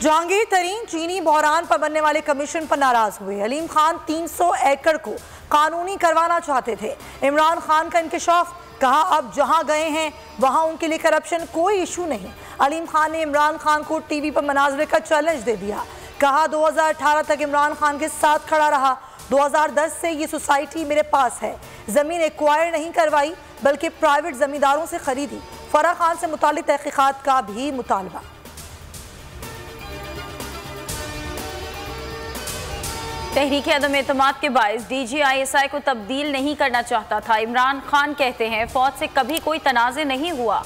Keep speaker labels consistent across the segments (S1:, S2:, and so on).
S1: जहांगीर तरीन चीनी बहरान पर बनने वाले कमीशन पर नाराज हुए। अलीम खान 300 एकड़ को कानूनी करवाना चाहते थे। इमरान खान का इंकशाफ, कहा अब जहां गए हैं वहां उनके लिए करप्शन कोई इशू नहीं। अलीम खान ने इमरान खान को टीवी पर मनाजरे का चैलेंज दे दिया। कहा 2018 तक इमरान खान के साथ खड़ा रहा। 2010 से ये सोसाइटी मेरे पास है। ज़मीन एक्वायर नहीं करवाई बल्कि प्राइवेट ज़मींदारों से खरीदी। फराह खान से मुताल्लिक तहकीकात का भी मुतालबा।
S2: तहरीक अदम एतमाद के बायस DGISI को तब्दील नहीं करना चाहता था। इमरान खान कहते हैं फौज से कभी कोई तनाज़े नहीं हुआ,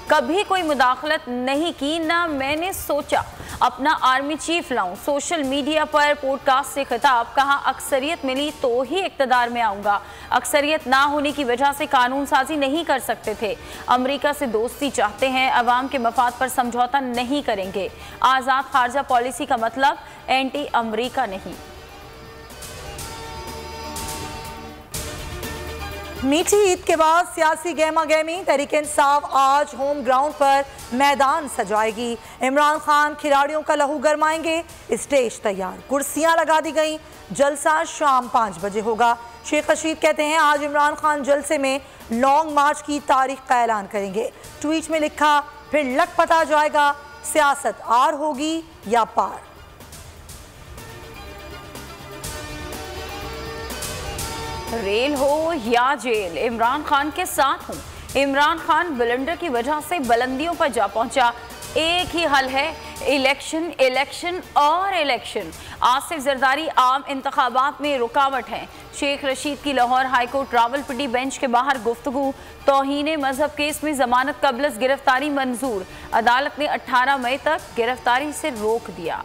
S2: कभी कोई मुदाखलत नहीं की, ना मैंने सोचा अपना आर्मी चीफ लाऊं। सोशल मीडिया पर पॉडकास्ट से खिताब, कहा अक्सरियत मिली तो ही इक़्तिदार में आऊँगा। अक्सरियत ना होने की वजह से कानून साजी नहीं कर सकते थे। अमेरिका से दोस्ती चाहते हैं, अवाम के मफाद पर समझौता नहीं करेंगे। आज़ाद खारजा पॉलिसी का मतलब एंटी अमेरिका नहीं।
S1: मीठी ईद के बाद सियासी गहमा गहमी। तहरीक इंसाफ आज होम ग्राउंड पर मैदान सजाएगी। इमरान खान खिलाड़ियों का लहू गरमाएंगे। स्टेज तैयार, कुर्सियां लगा दी गई। जलसा शाम 5 बजे होगा। शेख रशीद कहते हैं आज इमरान खान जलसे में लॉन्ग मार्च की तारीख का ऐलान करेंगे। ट्वीट में लिखा, फिर लग पता जाएगा सियासत आर होगी या पार।
S2: रेल हो या जेल, इमरान खान के साथ हूँ। इमरान खान ब्लंडर की वजह से बुलंदियों पर जा पहुंचा। एक ही हल है, इलेक्शन, इलेक्शन और इलेक्शन। आसिफ जरदारी आम इंतखाबात में रुकावट हैं। शेख रशीद की लाहौर हाईकोर्ट रावलपिंडी बेंच के बाहर गुफ्तगू। तौहीन मजहब केस में जमानत कबलस गिरफ्तारी मंजूर। अदालत ने 18 मई तक गिरफ्तारी से रोक दिया।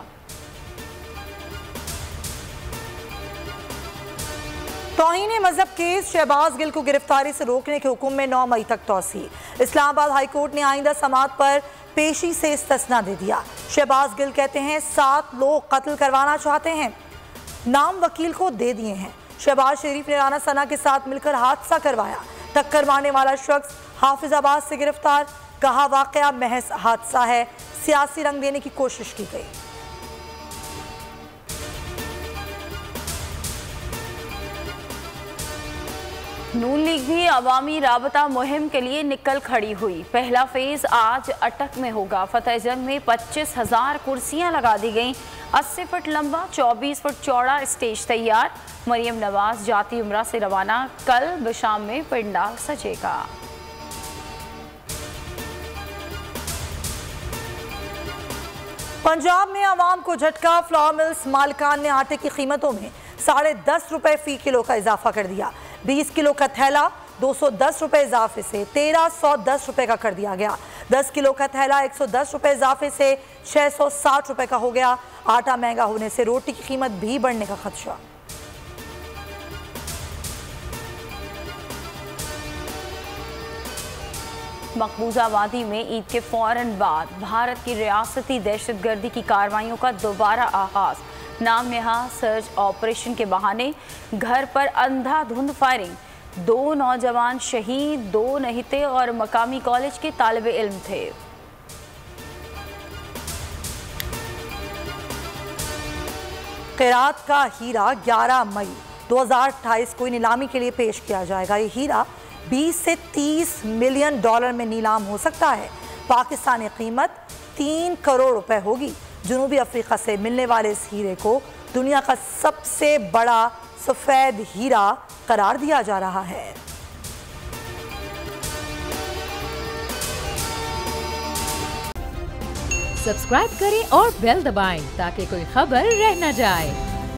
S1: तौहीन मजहब केस, शहबाज गिल को गिरफ्तारी से रोकने के हुक्म में 9 मई तक तौसी। इस्लामाबाद हाईकोर्ट ने आइंदा समाअत पर पेशी से इस्तिस्ना दे दिया। शहबाज गिल कहते हैं 7 लोग कत्ल करवाना चाहते हैं, नाम वकील को दे दिए हैं। शहबाज शरीफ ने राना सना के साथ मिलकर हादसा करवाया। टक्कर मारने वाला शख्स हाफिजाबाद से गिरफ्तार। कहा वाकया महज हादसा है, सियासी रंग देने की कोशिश की गई।
S2: नून लीग भी अवामी राबता मुहिम के लिए निकल खड़ी हुई। पहला फेज आज अटक में होगा। फतेह जंग में 25,000 कुर्सियां लगा दी गईं। 80 फुट लंबा 24 फुट चौड़ा स्टेज तैयार। मरियम नवाज जाती उम्रा से रवाना, कल बशाम में पंडाल सजेगा।
S1: पंजाब में आवाम को झटका। फ्लावर मिल्स मालिकान ने आटे की कीमतों में 10.5 रुपए फी किलो का इजाफा कर दिया। 20 किलो का थैला 210 रुपए इजाफे से 1310 रुपए का कर दिया गया। 10 किलो का थैला 110 रुपए इजाफे से 660 रुपए का हो गया। आटा महंगा होने से रोटी की कीमत भी बढ़ने का खदशा।
S2: मकबूजा वादी में ईद के फौरन बाद भारत की रियासती दहशतगर्दी की कार्रवाइयों का दोबारा आगाज। नाम नेहा सर्च ऑपरेशन के बहाने घर पर अंधाधुंध फायरिंग। 2 नौजवान शहीद, 2 नहिते और मकामी कॉलेज के तालिबे इल्म थे।
S1: क़िरात का हीरा 11 मई 2028 को नीलामी के लिए पेश किया जाएगा। ये हीरा 20 से 30 मिलियन डॉलर में नीलाम हो सकता है। पाकिस्तानी कीमत 3 करोड़ रुपए होगी। जनूबी अफ्रीका से मिलने वाले इस हीरे को दुनिया का सबसे बड़ा सफेद हीरा करार दिया जा रहा है।
S3: सब्सक्राइब करें और बेल दबाएं ताकि कोई खबर रह न जाए।